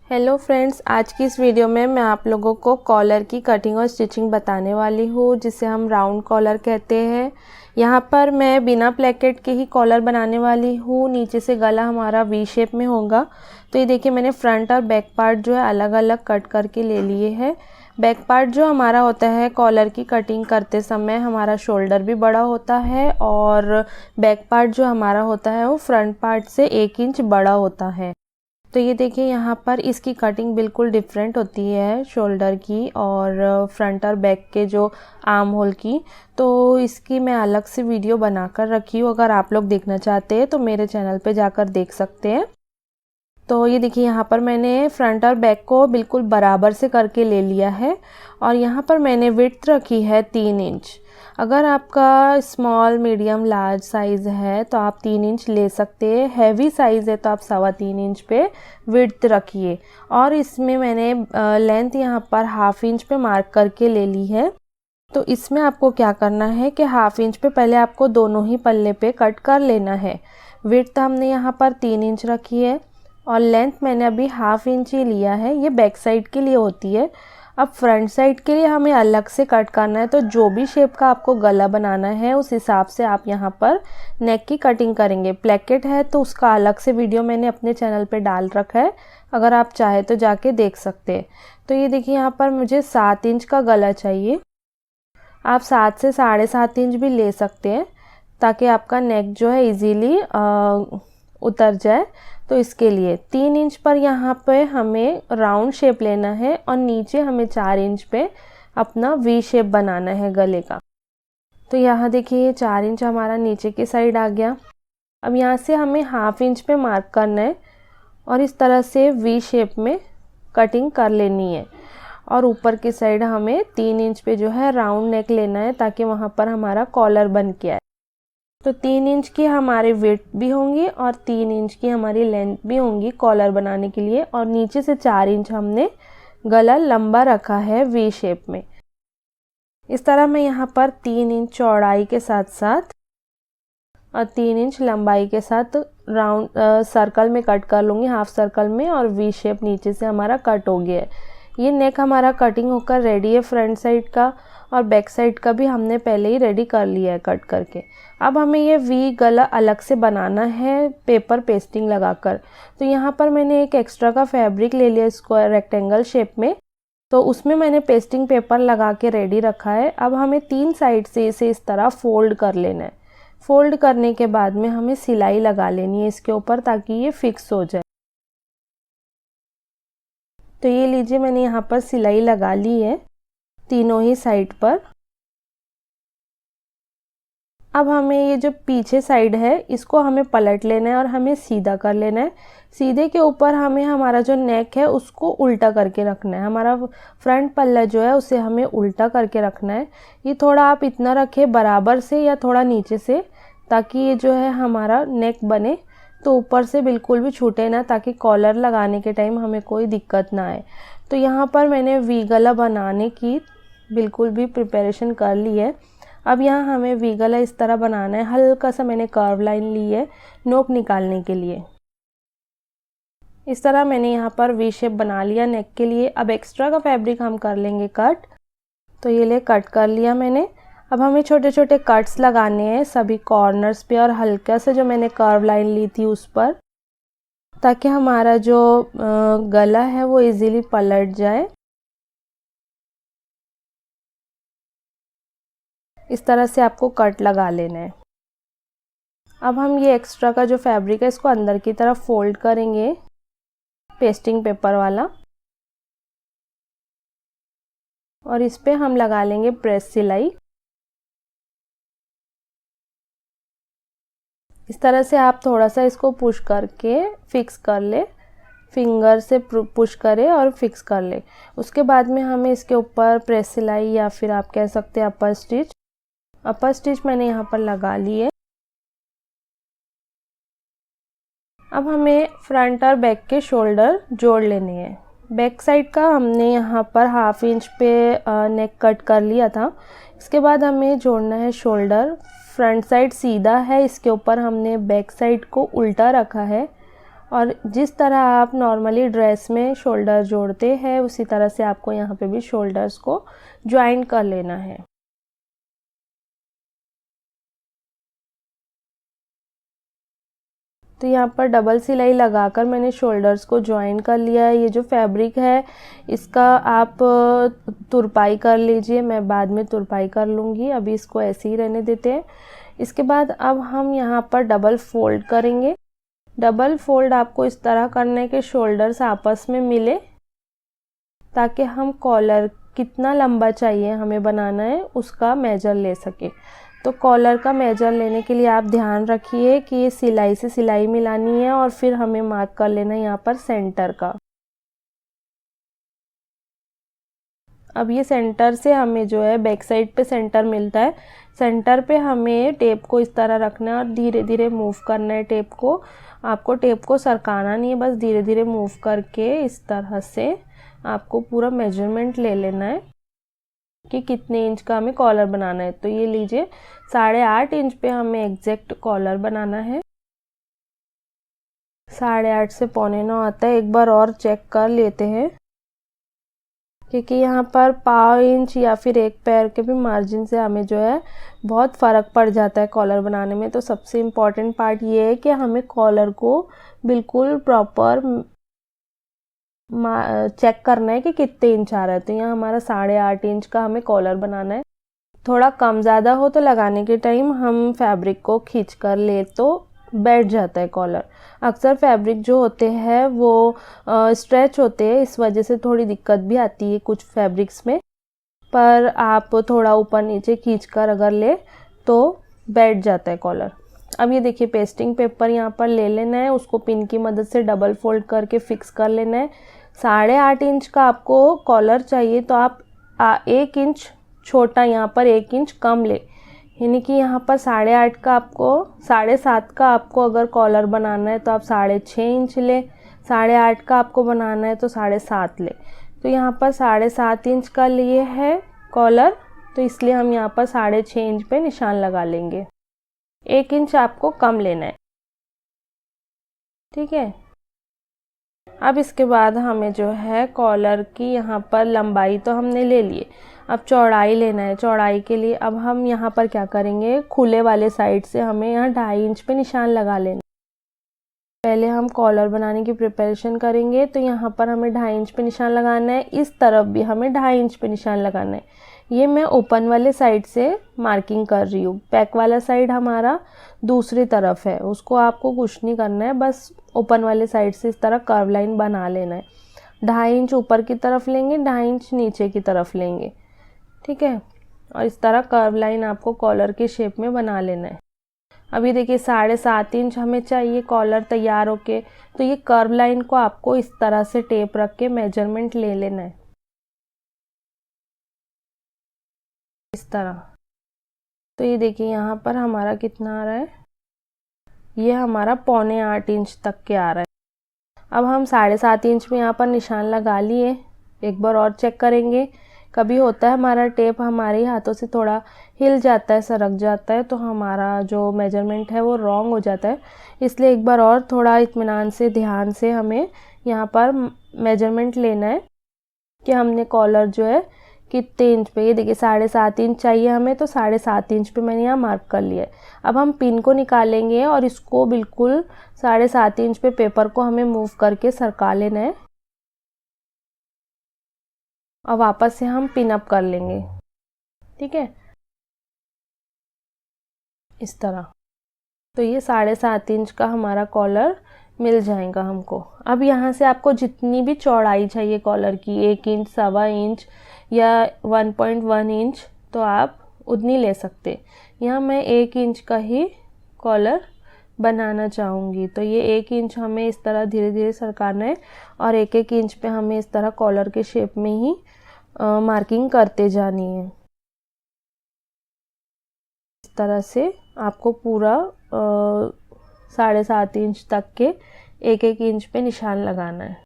Hello friends, आज की इस वीडियो में मैं आप लोगों को कॉलर की कटिंग और स्टिचिंग बताने वाली हूँ, जिसे हम राउंड कॉलर कहते हैं। यहाँ पर मैं बिना प्लेकेट के ही कॉलर बनाने वाली हूँ। नीचे से गला हमारा वी शेप में होगा। तो ये देखिए, मैंने फ्रंट और बैक पार्ट जो है अलग अलग कट करके ले लिए हैं। बैक पार्ट जो हमारा होता है कॉलर की कटिंग करते समय, हमारा शोल्डर भी बड़ा होता है और बैक पार्ट जो हमारा होता है वो फ्रंट पार्ट से 1 इंच बड़ा होता है। तो ये देखिए, यहाँ पर इसकी कटिंग बिल्कुल डिफरेंट होती है शोल्डर की और फ्रंट और बैक के जो आर्म होल की। तो इसकी मैं अलग से वीडियो बनाकर रखी हूँ, अगर आप लोग देखना चाहते हैं तो मेरे चैनल पे जाकर देख सकते हैं। तो ये देखिए, यहाँ पर मैंने फ्रंट और बैक को बिल्कुल बराबर से करके ले लिया है और यहाँ पर मैंने विड्थ रखी है 3 इंच। अगर आपका स्मॉल, मीडियम, लार्ज साइज़ है तो आप 3 इंच ले सकते हैं। हैवी साइज़ है तो आप 3.25 इंच पे विड्थ रखिए। और इसमें मैंने लेंथ यहाँ पर 1/2 इंच पे मार्क करके ले ली है। तो इसमें आपको क्या करना है कि 1/2 इंच पे पहले आपको दोनों ही पल्ले पे कट कर लेना है। विड्थ हमने यहाँ पर 3 इंच रखी है और लेंथ मैंने अभी 1/2 इंच ही लिया है। ये बैक साइड के लिए होती है। अब फ्रंट साइड के लिए हमें अलग से कट करना है। तो जो भी शेप का आपको गला बनाना है उस हिसाब से आप यहाँ पर नेक की कटिंग करेंगे। प्लेकेट है तो उसका अलग से वीडियो मैंने अपने चैनल पे डाल रखा है, अगर आप चाहे तो जाके देख सकते हैं। तो ये देखिए, यहाँ पर मुझे 7 इंच का गला चाहिए। आप 7 से 7.5 इंच भी ले सकते हैं ताकि आपका नेक जो है इजीली उतर जाए। तो इसके लिए 3 इंच पर यहाँ पे हमें राउंड शेप लेना है और नीचे हमें 4 इंच पे अपना वी शेप बनाना है गले का। तो यहाँ देखिए, ये 4 इंच हमारा नीचे की साइड आ गया। अब यहाँ से हमें 1/2 इंच पे मार्क करना है और इस तरह से वी शेप में कटिंग कर लेनी है। और ऊपर की साइड हमें 3 इंच पे जो है राउंड नेक लेना है ताकि वहाँ पर हमारा कॉलर बन के आए। तो 3 इंच की हमारी विड्थ भी होंगी और 3 इंच की हमारी लेंथ भी होंगी कॉलर बनाने के लिए। और नीचे से 4 इंच हमने गला लंबा रखा है वी शेप में। इस तरह मैं यहाँ पर 3 इंच चौड़ाई के साथ साथ और 3 इंच लंबाई के साथ राउंड सर्कल में कट कर लूँगी, हाफ सर्कल में, और वी शेप नीचे से हमारा कट हो गया है। ये नेक हमारा कटिंग होकर रेडी है। फ्रंट साइड का और बैक साइड का भी हमने पहले ही रेडी कर लिया है कट करके। अब हमें ये वी गला अलग से बनाना है पेपर पेस्टिंग लगाकर। तो यहाँ पर मैंने एक एक्स्ट्रा का फैब्रिक ले लिया स्क्वायर रेक्टेंगल शेप में। तो उसमें मैंने पेस्टिंग पेपर लगा के रेडी रखा है। अब हमें 3 साइड से इसे इस तरह फोल्ड कर लेना है। फोल्ड करने के बाद में हमें सिलाई लगा लेनी है इसके ऊपर ताकि ये फिक्स हो जाए। तो ये लीजिए, मैंने यहाँ पर सिलाई लगा ली है तीनों ही साइड पर। अब हमें ये जो पीछे साइड है इसको हमें पलट लेना है और हमें सीधा कर लेना है। सीधे के ऊपर हमें हमारा जो नेक है उसको उल्टा करके रखना है। हमारा फ्रंट पल्ला जो है उसे हमें उल्टा करके रखना है। ये थोड़ा आप इतना रखें बराबर से या थोड़ा नीचे से, ताकि ये जो है हमारा नेक बने तो ऊपर से बिल्कुल भी छूटे ना, ताकि कॉलर लगाने के टाइम हमें कोई दिक्कत ना आए। तो यहाँ पर मैंने वी गला बनाने की बिल्कुल भी प्रिपरेशन कर ली है। अब यहाँ हमें वी गला इस तरह बनाना है। हल्का सा मैंने कर्व लाइन ली है नोक निकालने के लिए। इस तरह मैंने यहाँ पर वी शेप बना लिया नेक के लिए। अब एक्स्ट्रा का फैब्रिक हम कर लेंगे कट। तो ये ले कट कर लिया मैंने। अब हमें छोटे छोटे कट्स लगाने हैं सभी कॉर्नर्स पे और हल्का से जो मैंने कर्व लाइन ली थी उस पर, ताकि हमारा जो गला है वो इजीली पलट जाए। इस तरह से आपको कट लगा लेना है। अब हम ये एक्स्ट्रा का जो फैब्रिक है इसको अंदर की तरफ फोल्ड करेंगे पेस्टिंग पेपर वाला, और इस पे हम लगा लेंगे प्रेस सिलाई। इस तरह से आप थोड़ा सा इसको पुश करके फिक्स कर ले, फिंगर से पुश करें और फिक्स कर ले। उसके बाद में हमें इसके ऊपर प्रेस सिलाई या फिर आप कह सकते हैं अपर स्टिच। अपर स्टिच मैंने यहाँ पर लगा ली है। अब हमें फ्रंट और बैक के शोल्डर जोड़ लेने हैं। बैक साइड का हमने यहाँ पर 1/2 इंच पे नेक कट कर लिया था। इसके बाद हमें जोड़ना है शोल्डर। फ्रंट साइड सीधा है, इसके ऊपर हमने बैक साइड को उल्टा रखा है और जिस तरह आप नॉर्मली ड्रेस में शोल्डर जोड़ते हैं उसी तरह से आपको यहाँ पे भी शोल्डर्स को ज्वाइन कर लेना है। तो यहाँ पर डबल सिलाई लगाकर मैंने शोल्डर्स को ज्वाइन कर लिया है। ये जो फैब्रिक है इसका आप तुरपाई कर लीजिए, मैं बाद में तुरपाई कर लूँगी, अभी इसको ऐसे ही रहने देते हैं। इसके बाद अब हम यहाँ पर डबल फोल्ड करेंगे। डबल फोल्ड आपको इस तरह करना है कि शोल्डर्स आपस में मिले, ताकि हम कॉलर कितना लंबा चाहिए हमें बनाना है उसका मेजर ले सके। तो कॉलर का मेजर लेने के लिए आप ध्यान रखिए कि ये सिलाई से सिलाई मिलानी है और फिर हमें मार्क कर लेना है यहाँ पर सेंटर का। अब ये सेंटर से हमें जो है बैक साइड पे सेंटर मिलता है, सेंटर पे हमें टेप को इस तरह रखना है और धीरे धीरे मूव करना है टेप को। आपको टेप को सरकाना नहीं है, बस धीरे धीरे मूव करके इस तरह से आपको पूरा मेजरमेंट ले लेना है कि कितने इंच का हमें कॉलर बनाना है। तो ये लीजिए 8.5 इंच पे हमें एग्जैक्ट कॉलर बनाना है। 8.5 से 8.25 आता है, एक बार और चेक कर लेते हैं, क्योंकि यहाँ पर 1/4 इंच या फिर एक पैर के भी मार्जिन से हमें जो है बहुत फ़र्क पड़ जाता है कॉलर बनाने में। तो सबसे इम्पॉर्टेंट पार्ट ये है कि हमें कॉलर को बिल्कुल प्रॉपर चेक करना है कि कितने इंच आ रहा है। तो यहाँ हमारा 8.5 इंच का हमें कॉलर बनाना है। थोड़ा कम ज़्यादा हो तो लगाने के टाइम हम फैब्रिक को खींच कर ले तो बैठ जाता है कॉलर। अक्सर फैब्रिक जो होते हैं वो स्ट्रेच होते हैं, इस वजह से थोड़ी दिक्कत भी आती है कुछ फैब्रिक्स में, पर आप थोड़ा ऊपर नीचे खींच कर अगर ले तो बैठ जाता है कॉलर। अब ये देखिए पेस्टिंग पेपर यहाँ पर ले लेना है, उसको पिन की मदद से डबल फोल्ड करके फिक्स कर लेना है। 8.5 इंच का आपको कॉलर चाहिए तो आप 1 इंच छोटा यहाँ पर 1 इंच कम ले, यानी कि यहाँ पर 8.5 का आपको 7.5 का आपको अगर कॉलर बनाना है तो आप 6.5 इंच ले, 8.5 का आपको बनाना है तो 7.5 ले। तो यहाँ पर 7.5 इंच का लिए है कॉलर, तो इसलिए हम यहाँ पर 6.5 इंच पे निशान लगा लेंगे। 1 इंच आपको कम लेना है, ठीक है। अब इसके बाद हमें जो है कॉलर की यहाँ पर लंबाई तो हमने ले ली, अब चौड़ाई लेना है। चौड़ाई के लिए अब हम यहाँ पर क्या करेंगे, खुले वाले साइड से हमें यहाँ 2.5 इंच पे निशान लगा लेना। पहले हम कॉलर बनाने की प्रिपरेशन करेंगे, तो यहाँ पर हमें 2.5 इंच पे निशान लगाना है, इस तरफ भी हमें 2.5 इंच पे निशान लगाना है। ये मैं ओपन वाले साइड से मार्किंग कर रही हूँ, बैक वाला साइड हमारा दूसरी तरफ है, उसको आपको कुछ नहीं करना है, बस ओपन वाले साइड से इस तरह कर्व लाइन बना लेना है। 2.5 इंच ऊपर की तरफ लेंगे, 2.5 इंच नीचे की तरफ लेंगे, ठीक है। और इस तरह कर्व लाइन आपको कॉलर के शेप में बना लेना है। अभी देखिए 7.5 इंच हमें चाहिए कॉलर तैयार होके, तो ये कर्व लाइन को आपको इस तरह से टेप रख के मेजरमेंट ले लेना है, इस तरह। तो ये देखिए यहाँ पर हमारा कितना आ रहा है, ये हमारा 7.25 इंच तक के आ रहा है। अब हम 7.5 इंच में यहाँ पर निशान लगा लिए, एक बार और चेक करेंगे। कभी होता है हमारा टेप हमारे हाथों से थोड़ा हिल जाता है, सरक जाता है, तो हमारा जो मेजरमेंट है वो रॉन्ग हो जाता है, इसलिए एक बार और थोड़ा इत्मीनान से ध्यान से हमें यहाँ पर मेजरमेंट लेना है कि हमने कॉलर जो है कितने इंच पे। ये देखिए 7.5 इंच चाहिए हमें, तो 7.5 इंच पे मैंने यहाँ मार्क कर लिया है। अब हम पिन को निकालेंगे और इसको बिल्कुल 7.5 इंच पे पेपर को हमें मूव करके सरका लेना है और वापस से हम पिन अप कर लेंगे, ठीक है, इस तरह। तो ये 7.5 इंच का हमारा कॉलर मिल जाएगा हमको। अब यहाँ से आपको जितनी भी चौड़ाई चाहिए कॉलर की, 1 इंच, 1.25 इंच या 1.1 इंच, तो आप उतनी ले सकते। यहाँ मैं 1 इंच का ही कॉलर बनाना चाहूँगी, तो ये 1 इंच हमें इस तरह धीरे धीरे सरकाना है और 1-1 इंच पे हमें इस तरह कॉलर के शेप में ही मार्किंग करते जानी है। इस तरह से आपको पूरा 7.5 इंच तक के 1-1 इंच पे निशान लगाना है।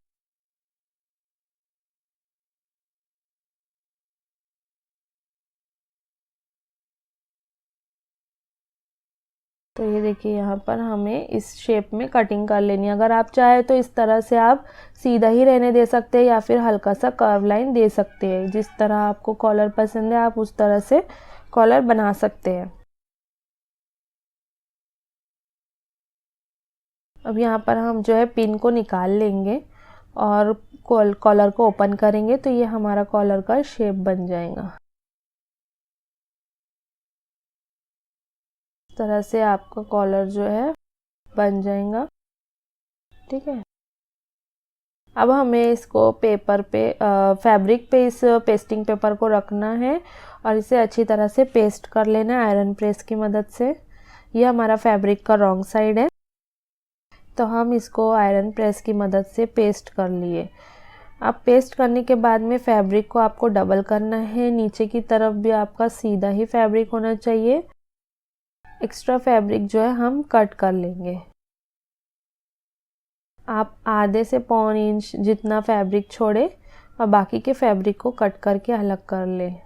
तो तो ये देखिए यहाँ पर हमें इस शेप में कटिंग कर लेनी है। अगर आप चाहे तो इस तरह से आप सीधा ही रहने दे सकते हैं या फिर हल्का सा कर्व लाइन दे सकते हैं। जिस तरह आपको कॉलर पसंद है आप उस तरह से कॉलर बना सकते हैं। अब यहाँ पर हम जो है पिन को निकाल लेंगे और कॉलर को ओपन करेंगे तो ये हमारा कॉलर का शेप बन जाएगा। इस तरह से आपका कॉलर जो है बन जाएगा। ठीक है, अब हमें इसको पेपर पे फैब्रिक पे इस पेस्टिंग पेपर को रखना है और इसे अच्छी तरह से पेस्ट कर लेना है आयरन प्रेस की मदद से। ये हमारा फैब्रिक का रॉन्ग साइड है तो हम इसको आयरन प्रेस की मदद से पेस्ट कर लिए। अब पेस्ट करने के बाद में फैब्रिक को आपको डबल करना है। नीचे की तरफ भी आपका सीधा ही फैब्रिक होना चाहिए। एक्स्ट्रा फैब्रिक जो है हम कट कर लेंगे। आप आधे से पौन इंच जितना फैब्रिक छोड़े और बाकी के फैब्रिक को कट करके अलग कर लें।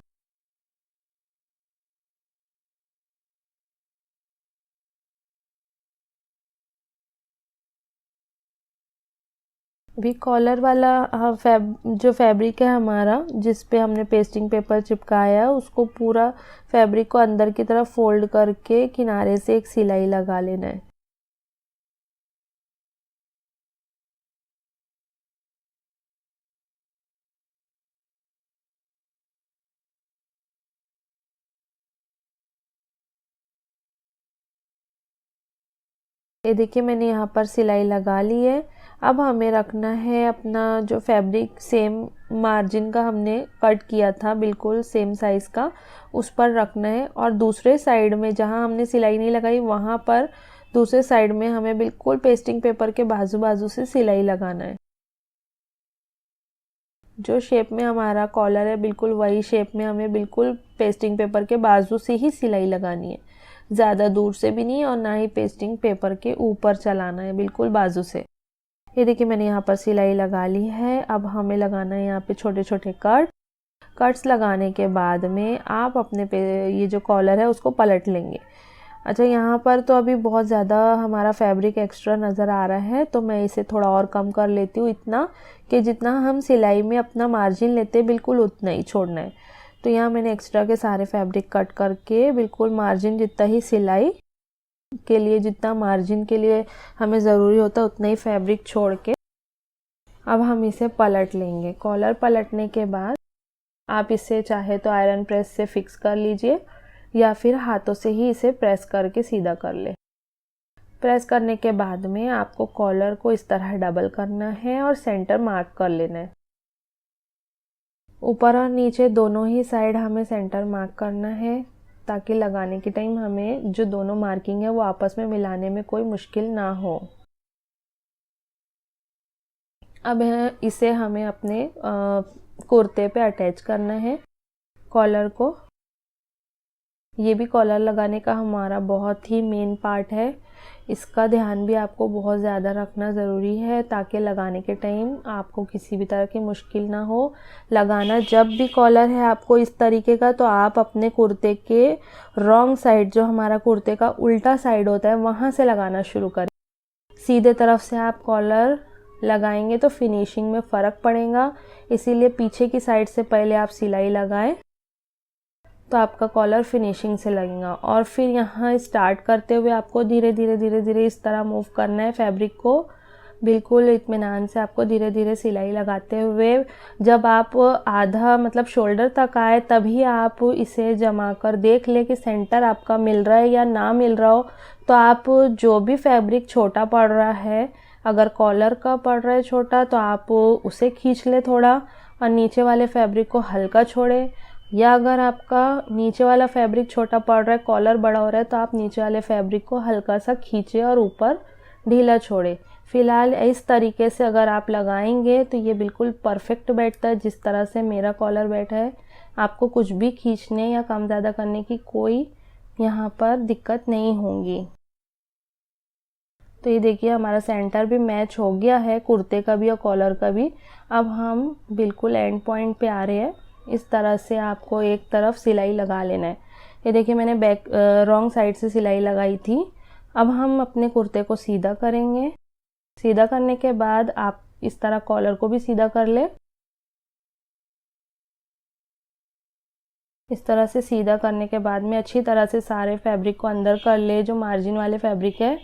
अभी कॉलर वाला जो फैब्रिक है हमारा जिस पे हमने पेस्टिंग पेपर चिपकाया है उसको पूरा फैब्रिक को अंदर की तरफ फोल्ड करके किनारे से एक सिलाई लगा लेना है। ये देखिए मैंने यहाँ पर सिलाई लगा ली है। अब हमें रखना है अपना जो फैब्रिक सेम मार्जिन का हमने कट किया था बिल्कुल सेम साइज़ का उस पर रखना है और दूसरे साइड में जहाँ हमने सिलाई नहीं लगाई वहाँ पर दूसरे साइड में हमें बिल्कुल पेस्टिंग पेपर के बाजू बाजू से सिलाई लगाना है। जो शेप में हमारा कॉलर है बिल्कुल वही शेप में हमें बिल्कुल पेस्टिंग पेपर के बाजू से ही सिलाई लगानी है। ज़्यादा दूर से भी नहीं और ना ही पेस्टिंग पेपर के ऊपर चलाना है, बिल्कुल बाजू से। ये देखिए मैंने यहाँ पर सिलाई लगा ली है। अब हमें लगाना है यहाँ पे छोटे छोटे कट्स लगाने के बाद में आप अपने पे ये जो कॉलर है उसको पलट लेंगे। अच्छा, यहाँ पर तो अभी बहुत ज़्यादा हमारा फैब्रिक एक्स्ट्रा नज़र आ रहा है तो मैं इसे थोड़ा और कम कर लेती हूँ, इतना कि जितना हम सिलाई में अपना मार्जिन लेते हैं बिल्कुल उतना ही छोड़ना है। तो यहाँ मैंने एक्स्ट्रा के सारे फैब्रिक कट करके बिल्कुल मार्जिन जितना ही सिलाई के लिए जितना मार्जिन के लिए हमें ज़रूरी होता है उतना ही फैब्रिक छोड़ के अब हम इसे पलट लेंगे। कॉलर पलटने के बाद आप इसे चाहे तो आयरन प्रेस से फिक्स कर लीजिए या फिर हाथों से ही इसे प्रेस करके सीधा कर ले। प्रेस करने के बाद में आपको कॉलर को इस तरह डबल करना है और सेंटर मार्क कर लेना है। ऊपर और नीचे दोनों ही साइड हमें सेंटर मार्क करना है ताकि लगाने के टाइम हमें जो दोनों मार्किंग है वो आपस में मिलाने में कोई मुश्किल ना हो। अब इसे हमें अपने कुर्ते पे अटैच करना है कॉलर को। ये भी कॉलर लगाने का हमारा बहुत ही मेन पार्ट है। इसका ध्यान भी आपको बहुत ज़्यादा रखना ज़रूरी है ताकि लगाने के टाइम आपको किसी भी तरह की मुश्किल ना हो। लगाना जब भी कॉलर है आपको इस तरीके का तो आप अपने कुर्ते के रॉन्ग साइड जो हमारा कुर्ते का उल्टा साइड होता है वहाँ से लगाना शुरू करें। सीधे तरफ से आप कॉलर लगाएंगे तो फिनिशिंग में फ़र्क पड़ेगा, इसीलिए पीछे की साइड से पहले आप सिलाई लगाएं तो आपका कॉलर फिनिशिंग से लगेगा। और फिर यहाँ स्टार्ट करते हुए आपको धीरे धीरे इस तरह मूव करना है फैब्रिक को। बिल्कुल इत्मीनान से आपको धीरे धीरे सिलाई लगाते हुए जब आप आधा मतलब शोल्डर तक आए तभी आप इसे जमा कर देख ले कि सेंटर आपका मिल रहा है या ना मिल रहा हो। तो आप जो भी फैब्रिक छोटा पड़ रहा है, अगर कॉलर का पड़ रहा है छोटा तो आप उसे खींच ले थोड़ा और नीचे वाले फैब्रिक को हल्का छोड़े। या अगर आपका नीचे वाला फैब्रिक छोटा पड़ रहा है कॉलर बड़ा हो रहा है तो आप नीचे वाले फैब्रिक को हल्का सा खींचे और ऊपर ढीला छोड़े। फ़िलहाल इस तरीके से अगर आप लगाएंगे तो ये बिल्कुल परफेक्ट बैठता है जिस तरह से मेरा कॉलर बैठा है। आपको कुछ भी खींचने या कम ज़्यादा करने की कोई यहाँ पर दिक्कत नहीं होगी। तो ये देखिए हमारा सेंटर भी मैच हो गया है कुर्ते का भी और कॉलर का भी। अब हम बिल्कुल एंड पॉइंट पे आ रहे हैं। इस तरह से आपको एक तरफ सिलाई लगा लेना है। ये देखिए मैंने रॉन्ग साइड से सिलाई लगाई थी। अब हम अपने कुर्ते को सीधा करेंगे। सीधा करने के बाद आप इस तरह कॉलर को भी सीधा कर ले। इस तरह से सीधा करने के बाद में अच्छी तरह से सारे फैब्रिक को अंदर कर ले, जो मार्जिन वाले फैब्रिक है।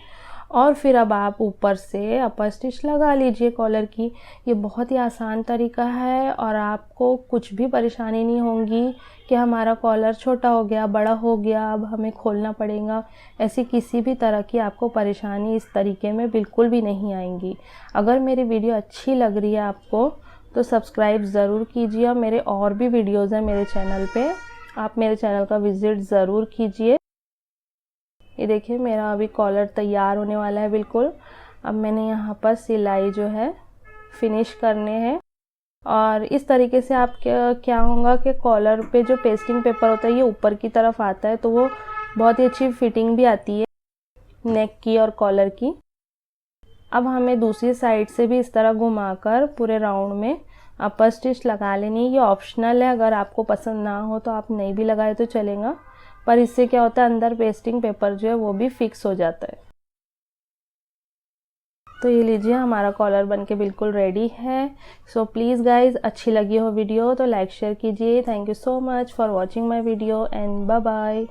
और फिर अब आप ऊपर से अपर स्टिच लगा लीजिए कॉलर की। ये बहुत ही आसान तरीका है और आपको कुछ भी परेशानी नहीं होगी कि हमारा कॉलर छोटा हो गया, बड़ा हो गया, अब हमें खोलना पड़ेगा। ऐसी किसी भी तरह की आपको परेशानी इस तरीके में बिल्कुल भी नहीं आएंगी। अगर मेरी वीडियो अच्छी लग रही है आपको तो सब्सक्राइब ज़रूर कीजिए। और मेरे और भी वीडियोज़ हैं मेरे चैनल पे, आप मेरे चैनल का विज़िट ज़रूर कीजिए। ये देखिए मेरा अभी कॉलर तैयार होने वाला है बिल्कुल। अब मैंने यहाँ पर सिलाई जो है फिनिश करने हैं। और इस तरीके से आप क्या होगा कि कॉलर पे जो पेस्टिंग पेपर होता है ये ऊपर की तरफ आता है, तो वो बहुत ही अच्छी फिटिंग भी आती है नेक की और कॉलर की। अब हमें दूसरी साइड से भी इस तरह घुमाकर पूरे राउंड में अपर स्टिच लगा लेनी। ये ऑप्शनल है, अगर आपको पसंद ना हो तो आप नहीं भी लगाए तो चलेगा, पर इससे क्या होता है अंदर पेस्टिंग पेपर जो है वो भी फिक्स हो जाता है। तो ये लीजिए हमारा कॉलर बनके बिल्कुल रेडी है। सो प्लीज़ गाइज, अच्छी लगी हो वीडियो तो लाइक शेयर कीजिए। Thank you so much for watching my video and bye bye.